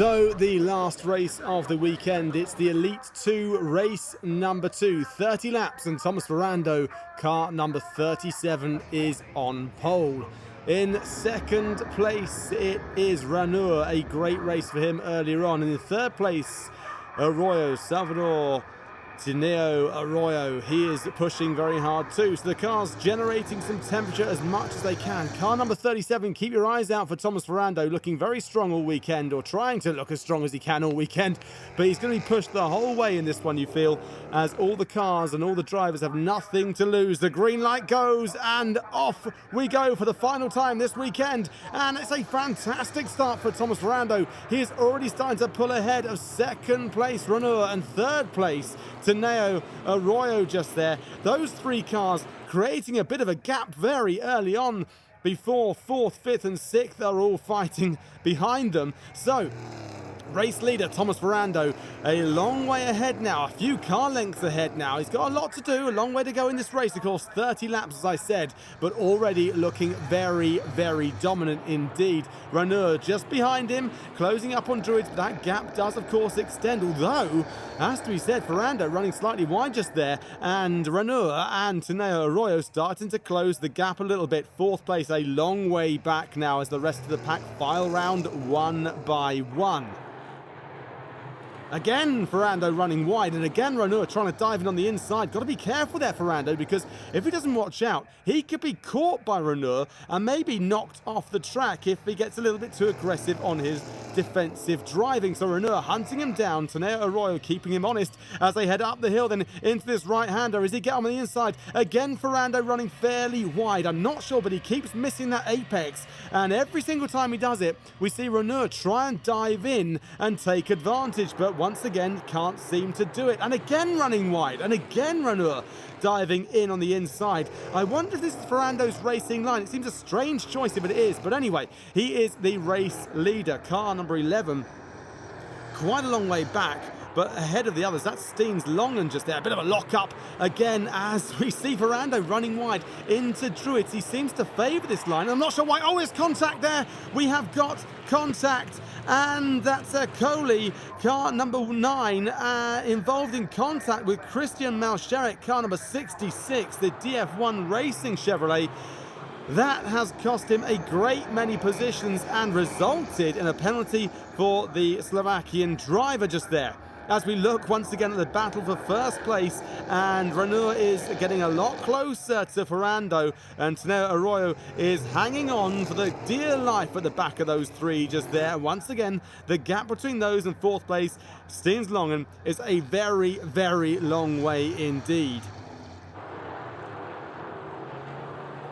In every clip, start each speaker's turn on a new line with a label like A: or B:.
A: So the last race of the weekend, it's the Elite 2 race number 2, 30 laps, and Thomas Ferrando, car number 37, is on pole. In second place, it is Ranur, a great race for him earlier on. And in third place, Arroyo, Salvador Tineo Arroyo. He is pushing very hard too. So the car's generating some temperature as much as they can. Car number 37, keep your eyes out for Thomas Ferrando, looking very strong all weekend, or trying to look as strong as he can all weekend. But he's going to be pushed the whole way in this one, you feel, as all the cars and all the drivers have nothing to lose. The green light goes and off we go for the final time this weekend. And it's a fantastic start for Thomas Ferrando. He is already starting to pull ahead of second place Ranur and third place Tineo Arroyo just there. Those three cars creating a bit of a gap very early on before fourth, fifth and sixth are all fighting behind them. So race leader Thomas Ferrando a long way ahead now, a few car lengths ahead now. He's got a lot to do, a long way to go in this race, of course, 30 laps as I said, but already looking very, very dominant indeed. Ranur just behind him, closing up on Druids, but that gap does of course extend, although, has to be said, Ferrando running slightly wide just there, and Ranur and Tineo Arroyo starting to close the gap a little bit. Fourth place a long way back now as the rest of the pack file round one by one. Again, Ferrando running wide, and again Ranur trying to dive in on the inside. Got to be careful there, Ferrando, because if he doesn't watch out, he could be caught by Ranur and maybe knocked off the track if he gets a little bit too aggressive on his defensive driving. So Ranur hunting him down, Tineo Arroyo keeping him honest as they head up the hill then into this right-hander as he gets on the inside. Again, Ferrando running fairly wide. I'm not sure, but he keeps missing that apex, and every single time he does it, we see Ranur try and dive in and take advantage, but once again can't seem to do it. And again running wide, and again Ranur diving in on the inside. I wonder if this is Ferrando's racing line. It seems a strange choice if it is, but anyway, he is the race leader, car number 11. Quite a long way back, but ahead of the others. That's Steens Longen just there. A bit of a lock-up again as we see Ferrando running wide into Druids. He seems to favour this line. I'm not sure why. Oh, there's contact there. We have got contact, and that's Coley, car number 9, involved in contact with Christian Malcherek, car number 66, the DF1 Racing Chevrolet. That has cost him a great many positions and resulted in a penalty for the Slovakian driver just there. As we look once again at the battle for first place, and Ranur is getting a lot closer to Ferrando, and Tineo Arroyo is hanging on for the dear life at the back of those three just there. Once again, the gap between those and fourth place, Steens Longen, is a very, very long way indeed.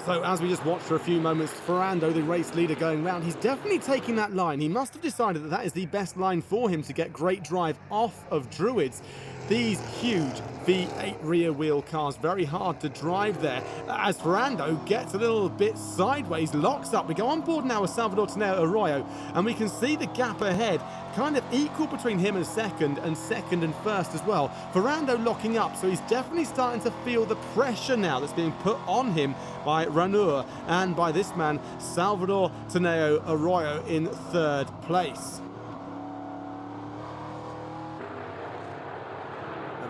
A: So as we just watched for a few moments, Ferrando, the race leader, going round, he's definitely taking that line. He must have decided that that is the best line for him to get great drive off of Druids. These huge V8 rear wheel cars, very hard to drive there. As Ferrando gets a little bit sideways, locks up. We go on board now with Salvador Tineo Arroyo, and we can see the gap ahead, kind of equal between him and second and first as well. Ferrando locking up, so he's definitely starting to feel the pressure now that's being put on him by Ranur and by this man, Salvador Tineo Arroyo, in third place.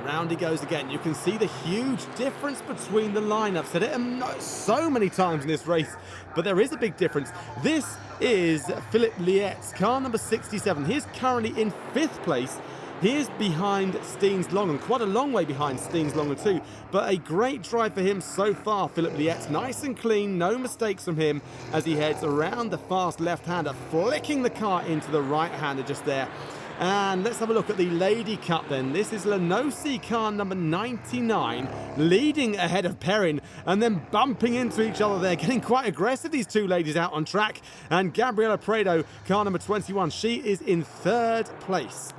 A: Round he goes again. You can see the huge difference between the lineups. Said it so many times in this race, but there is a big difference. This is Philip Lietz, car number 67. He is currently in 5th place. He is behind Steens Longen, quite a long way behind Steens Longen too, but a great drive for him so far, Philip Lietz. Nice and clean, no mistakes from him as he heads around the fast left-hander, flicking the car into the right-hander just there. And let's have a look at the Lady Cup then. This is Lenosi, car number 99, leading ahead of Perrin and then bumping into each other there, getting quite aggressive, these two ladies out on track. And Gabriela Prado, car number 21, she is in 3rd place.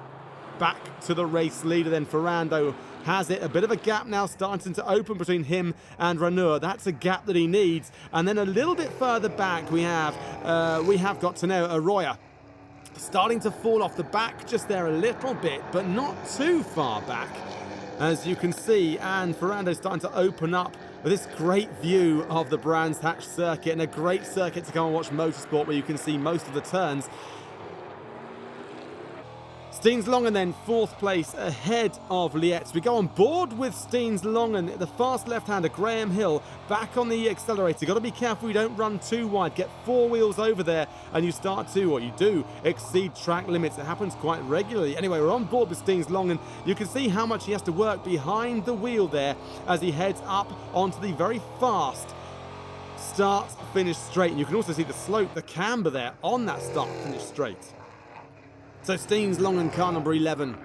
A: Back to the race leader then, Ferrando has it. A bit of a gap now starting to open between him and Ranur. That's a gap that he needs. And then a little bit further back we have got Tineo Arroyo, starting to fall off the back just there a little bit, but not too far back, as you can see. And Ferrando's starting to open up with this great view of the Brands Hatch circuit, and a great circuit to go and watch motorsport where you can see most of the turns. Steens-Longen then 4th place ahead of Lietz. We go on board with Steens-Longen, the fast left-hander Graham Hill back on the accelerator. Got to be careful you don't run too wide, get 4 wheels over there and you start to, or you do, exceed track limits. It happens quite regularly. Anyway, we're on board with Steens-Longen. You can see how much he has to work behind the wheel there as he heads up onto the very fast start-finish straight. And you can also see the slope, the camber there on that start-finish straight. So Steens-Longen, car number 11.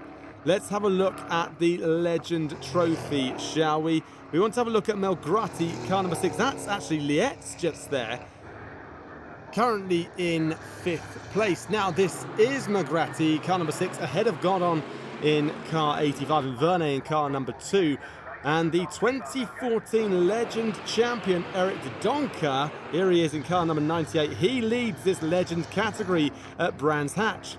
A: Let's have a look at the Legend Trophy, shall we? We want to have a look at Melgrati, car number 6. That's actually Lietz just there. Currently in 5th place. Now this is Melgrati, car number 6, ahead of Godon in car 85 and Verne in car number 2. And the 2014 Legend champion, Eric de Donker, here he is in car number 98. He leads this Legend category at Brands Hatch.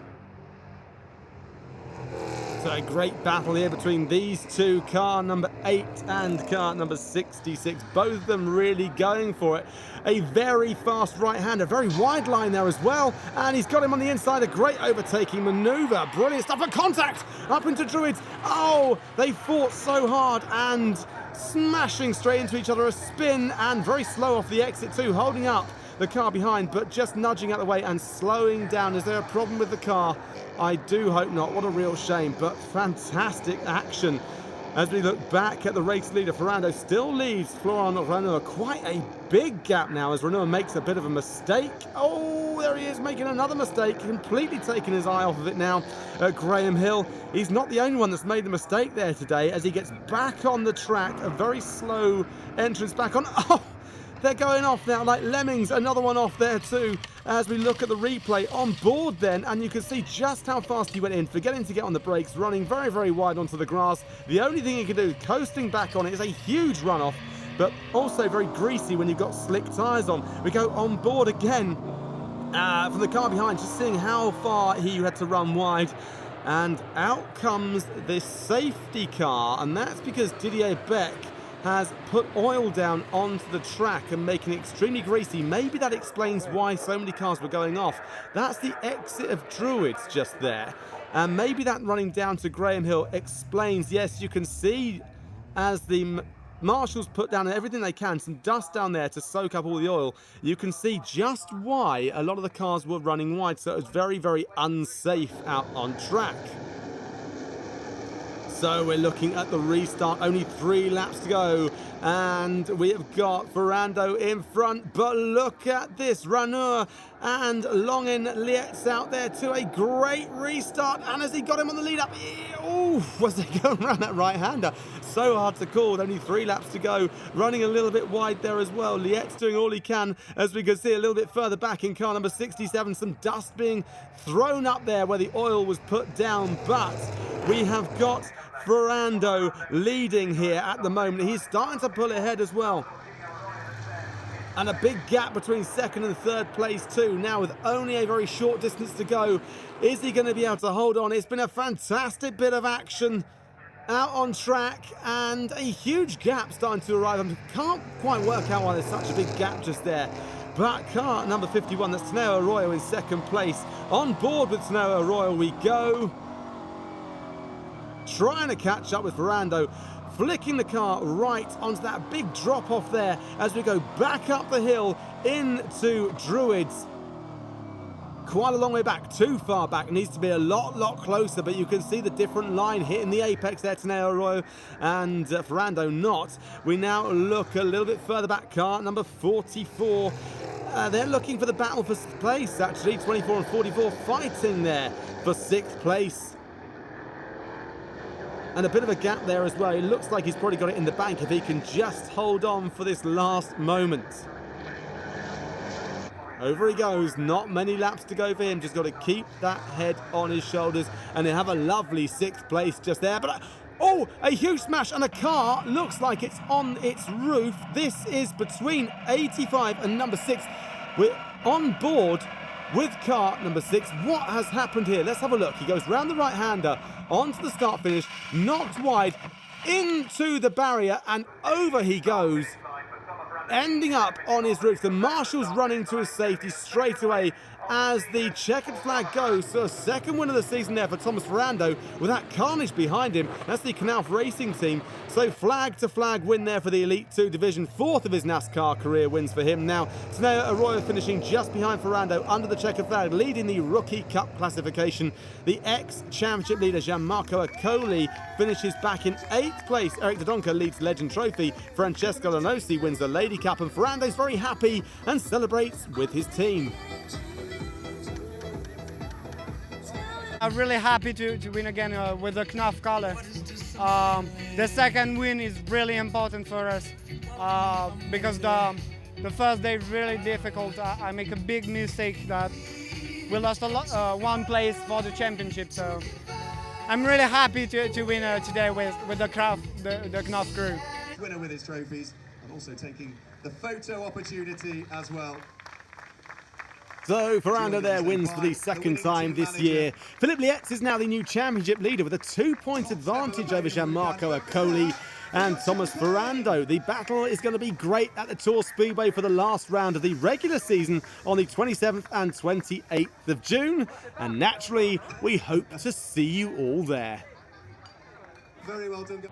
A: So a great battle here between these two, car number 8 and car number 66. Both of them really going for it. A very fast right-hander, very wide line there as well. And he's got him on the inside, a great overtaking maneuver. Brilliant stuff, and contact up into Druids. Oh, they fought so hard and smashing straight into each other. A spin and very slow off the exit too, holding up the car behind, but just nudging out the way and slowing down. Is there a problem with the car? I do hope not. What a real shame, but fantastic action. As we look back at the race leader, Ferrando still leads Florent Renault. Quite a big gap now as Renault makes a bit of a mistake. Oh, there he is making another mistake, completely taking his eye off of it now. Graham Hill, he's not the only one that's made the mistake there today as he gets back on the track. A very slow entrance back on. Oh! They're going off now like lemmings. Another one off there too as we look at the replay on board then, and you can see just how fast he went in, forgetting to get on the brakes, running very, very wide onto the grass. The only thing he can do, coasting back on it, is a huge runoff, but also very greasy when you've got slick tyres on. We go on board again from the car behind, just seeing how far he had to run wide. And out comes this safety car, and that's because Didier Beck has put oil down onto the track and making it extremely greasy. Maybe that explains why so many cars were going off. That's the exit of Druids just there. And maybe that running down to Graham Hill explains, yes, you can see as the marshals put down everything they can, some dust down there to soak up all the oil, you can see just why a lot of the cars were running wide. So it was very, very unsafe out on track. So we're looking at the restart, only 3 laps to go, and we have got Ferrando in front, but look at this, Renault and Longen Lietz out there to a great restart, and as he got him on the lead up, oh, was they going around that right-hander? So hard to call, only 3 laps to go, running a little bit wide there as well. Lietz doing all he can, as we can see a little bit further back in car number 67, some dust being thrown up there where the oil was put down, but we have got Ferrando leading here at the moment. He's starting to pull ahead as well. And a big gap between 2nd and 3rd place too. Now with only a very short distance to go. Is he going to be able to hold on? It's been a fantastic bit of action out on track and a huge gap starting to arrive. I can't quite work out why there's such a big gap just there. But car number 51, that's Teneo Arroyo in 2nd place. On board with Teneo Arroyo we go. Trying to catch up with Ferrando, flicking the car right onto that big drop off there as we go back up the hill into Druids. Quite a long way back, too far back, needs to be a lot closer, but you can see the different line hitting the apex there, Teneo Arroyo and Ferrando not. We now look a little bit further back, car number 44. They're looking for the battle for 6th place, actually, 24 and 44 fighting there for 6th place. And a bit of a gap there as well. It looks like he's probably got it in the bank if he can just hold on for this last moment. Over he goes. Not many laps to go for him. Just got to keep that head on his shoulders. And they have a lovely 6th place just there. But oh, a huge smash, and a car looks like it's on its roof. This is between 85 and number 6. We're on board with car number 6. What has happened here? Let's have a look. He goes round the right-hander onto the start finish, knocked wide into the barrier, and over he goes, ending up on his roof. The marshal's running to his safety straight away as the checkered flag goes. So a second win of the season there for Thomas Ferrando with that carnage behind him. That's the Knauf Racing team. So flag to flag win there for the Elite 2 division, fourth of his NASCAR career wins for him. Now, Taneo Arroyo finishing just behind Ferrando under the checkered flag, leading the Rookie Cup classification. The ex-championship leader Gianmarco Accoli finishes back in 8th place. Eric Dodonka leads Legend Trophy. Francesco Lanosi wins the Lady Cup, and Ferrando's very happy and celebrates with his team.
B: I'm really happy to win again with the Knauf color. The second win is really important for us because the first day really difficult. I make a big mistake that we lost one place for the championship. So I'm really happy to win today with the Knauf crew.
C: Winner with his trophies and also taking the photo opportunity as well.
A: So Ferrando there wins for the second time this year. Philippe Lietz is now the new championship leader with a 2-point advantage over Gianmarco Accoli and Thomas Ferrando. The battle is going to be great at the Tour Speedway for the last round of the regular season on the 27th and 28th of June. And naturally, we hope to see you all there.
C: Very well done.